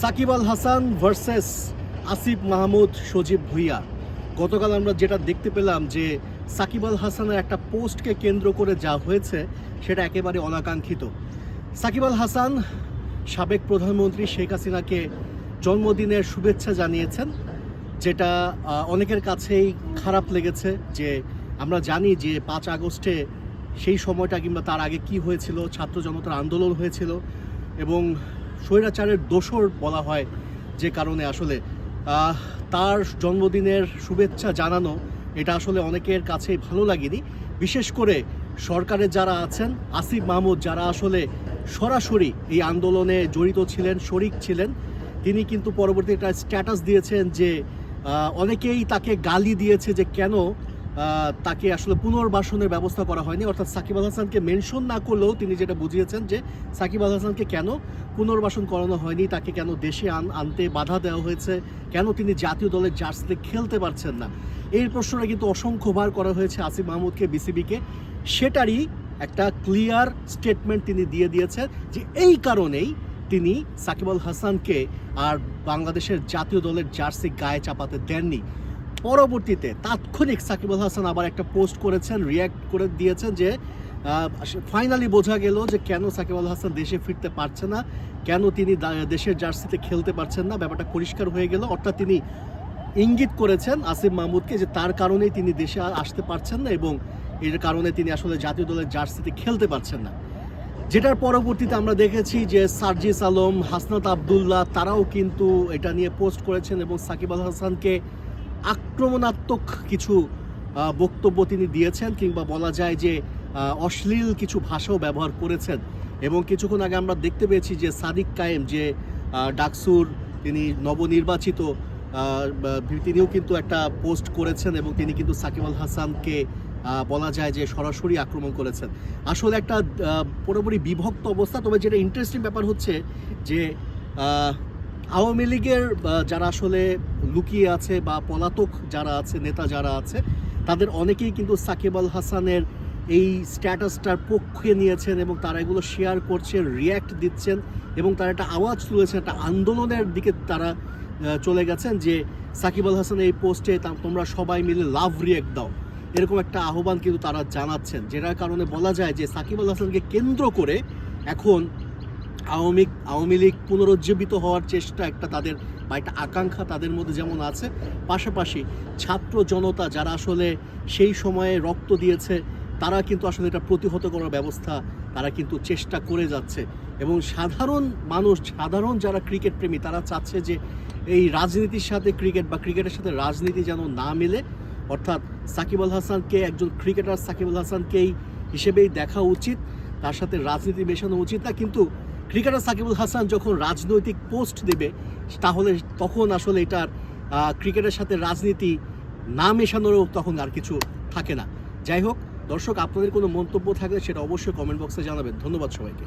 Shakib Al Hasan versus Asif Mahmud সজীব ভুঁইয়া। গতকাল আমরা যেটা দেখতে পেলাম যে সাকিব আল হাসানের একটা পোস্টকে কেন্দ্র করে যা হয়েছে সেটা একেবারে অনাকাঙ্ক্ষিত। সাকিব আল হাসান সাবেক প্রধানমন্ত্রী শেখ হাসিনাকে জন্মদিনের শুভেচ্ছা জানিয়েছেন, যেটা অনেকের কাছেই খারাপ লেগেছে। যে আমরা জানি যে 5 আগস্টে সেই সময়টা কিংবা তার আগে কি হয়েছিল, ছাত্র জনতার আন্দোলন হয়েছিল এবং স্বৈরাচারের দোসর বলা হয়, যে কারণে আসলে তার জন্মদিনের শুভেচ্ছা জানানো এটা আসলে অনেকের কাছেই ভালো লাগেনি। বিশেষ করে সরকারের যারা আছেন, আসিফ মাহমুদ যারা আসলে সরাসরি এই আন্দোলনে জড়িত ছিলেন, শরিক ছিলেন, তিনি কিন্তু পরবর্তী একটা স্ট্যাটাস দিয়েছেন যে অনেকেই তাকে গালি দিয়েছে যে কেন তাকে আসলে পুনর্বাসনের ব্যবস্থা করা হয়নি। অর্থাৎ সাকিব আল হাসানকে মেনশন না করলেও তিনি যেটা বুঝিয়েছেন যে সাকিব আল হাসানকে কেন পুনর্বাসন করানো হয়নি, তাকে কেন দেশে আনতে বাধা দেওয়া হয়েছে, কেন তিনি জাতীয় দলের জার্সিতে খেলতে পারছেন না, এই প্রশ্নটা কিন্তু অসংখ্যবার করা হয়েছে আসিফ মাহমুদকে, বিসিবিকে। সেটারই একটা ক্লিয়ার স্টেটমেন্ট তিনি দিয়ে দিয়েছেন যে এই কারণেই তিনি সাকিব আল হাসানকে আর বাংলাদেশের জাতীয় দলের জার্সি গায়ে চাপাতে দেননি। পরবর্তীতে তাৎক্ষণিক সাকিব আল হাসান আবার একটা পোস্ট করেছেন, রিয়্যাক্ট করে দিয়েছেন যে ফাইনালি বোঝা গেল যে কেন সাকিব আল হাসান দেশে ফিরতে পারছে না, কেন তিনি দেশের জার্সিতে খেলতে পারছেন না, ব্যাপারটা পরিষ্কার হয়ে গেল। অর্থাৎ তিনি ইঙ্গিত করেছেন আসিফ মাহমুদকে যে তার কারণেই তিনি দেশে আসতে পারছেন না এবং এর কারণে তিনি আসলে জাতীয় দলের জার্সিতে খেলতে পারছেন না। যেটার পরবর্তীতে আমরা দেখেছি যে সার্জিস আলম, হাসনাত আবদুল্লাহ তারাও কিন্তু এটা নিয়ে পোস্ট করেছেন এবং সাকিব আল হাসানকে আক্রমণাত্মক কিছু বক্তব্য তিনি দিয়েছেন, কিংবা বলা যায় যে অশ্লীল কিছু ভাষাও ব্যবহার করেছেন। এবং কিছুক্ষণ আগে আমরা দেখতে পেয়েছি যে সাদিক কায়েম, যে ডাকসুর তিনি নবনির্বাচিত, তিনিও কিন্তু একটা পোস্ট করেছেন এবং তিনি কিন্তু সাকিব আল হাসানকে বলা যায় যে সরাসরি আক্রমণ করেছেন। আসলে একটা পুরোপুরি বিভক্ত অবস্থা। তবে যেটা ইন্টারেস্টিং ব্যাপার হচ্ছে যে আওয়ামী লীগের যারা আসলে লুকিয়ে আছে বা পলাতক যারা আছে, নেতা যারা আছে, তাদের অনেকেই কিন্তু সাকিব আল হাসানের এই স্ট্যাটাসটার পক্ষে নিয়েছেন এবং তারা এগুলো শেয়ার করছেন, রিয়্যাক্ট দিচ্ছেন এবং তারা একটা আওয়াজ তুলেছেন, একটা আন্দোলনের দিকে তারা চলে গেছেন যে সাকিব আল হাসান এই পোস্টে তোমরা সবাই মিলে লাভ রিয়্যাক্ট দাও, এরকম একটা আহ্বান কিন্তু তারা জানাচ্ছেন। যেটার কারণে বলা যায় যে সাকিব আল হাসানকে কেন্দ্র করে এখন আওয়ামী লীগ পুনরুজ্জীবিত হওয়ার চেষ্টা একটা তাদের বা একটা আকাঙ্ক্ষা তাদের মধ্যে যেমন আছে, পাশাপাশি ছাত্র জনতা যারা আসলে সেই সময়ে রক্ত দিয়েছে তারা কিন্তু আসলে এটা প্রতিহত করার ব্যবস্থা তারা কিন্তু চেষ্টা করে যাচ্ছে। এবং সাধারণ মানুষ, সাধারণ যারা ক্রিকেট প্রেমী, তারা চাচ্ছে যে এই রাজনীতির সাথে ক্রিকেট বা ক্রিকেটের সাথে রাজনীতি যেন না মিলে। অর্থাৎ সাকিব আল হাসানকে একজন ক্রিকেটার সাকিব আল হাসানকেই হিসেবেই দেখা উচিত, তার সাথে রাজনীতি মেশানো উচিত না। কিন্তু ক্রিকেটার সাকিব আল হাসান যখন রাজনৈতিক পোস্ট দেবে তাহলে তখন আসলে এটার ক্রিকেটের সাথে রাজনীতি না মেশানোরও তখন আর কিছু থাকে না। যাই হোক দর্শক, আপনাদের কোনো মন্তব্য থাকলে সেটা অবশ্যই কমেন্ট বক্সে জানাবেন। ধন্যবাদ সবাইকে।